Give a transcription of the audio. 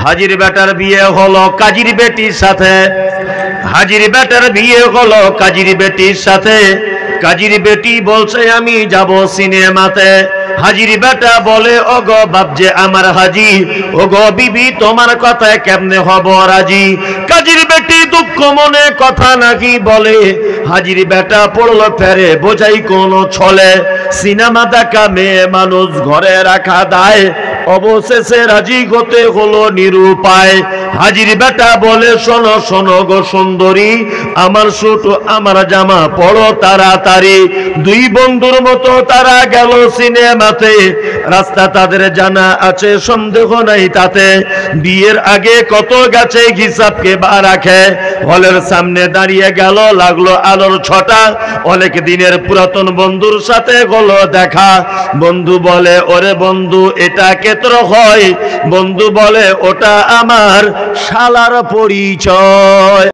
হাজির বেটার বিয়ে হলো কাজীর বেটির সাথে। হাজির বেটার বিয়ে হলো কাজীর বেটির সাথে। কাজীর বেটি বলছে আমি যাব সিনেমাতে। হাজির বেটা বলে ওগো বাপজে আমার হাজি, ওগো বিবি তোমার কথায় কেমনে হব রাজি। কাজীর বেটি দুঃখ মনে কথা নাকি বলে। হাজির বেটা পড়লো ফেরে বোঝাই কোন ছলে। সিনেমা দেখা মেয়ে মানুষ ঘরে রাখা দায়, অবশেষে রাজি হতে হলো নিরুপায়। হাজির বেটা বলে শোনো শোনো গো সুন্দরী, আমার সুট আমার জামা পড়ো তাড়াতাড়ি। দুই বন্ধুর মতো তারা গেল সিনেমাতে। রাস্তা তাদের জানা আছে সন্দেহ নাই তাতে। বিয়ের আগে কত গেছে হিসাব কে বা রাখে। হলের সামনে দাঁড়িয়ে গেল লাগলো আলোর ছটা। অনেক দিনের পুরাতন বন্ধুর সাথে হলো দেখা। বন্ধু বলে ওরে বন্ধু এটা কেতর হয়। বন্ধু বলে ওটা আমার শালার পরিচয়।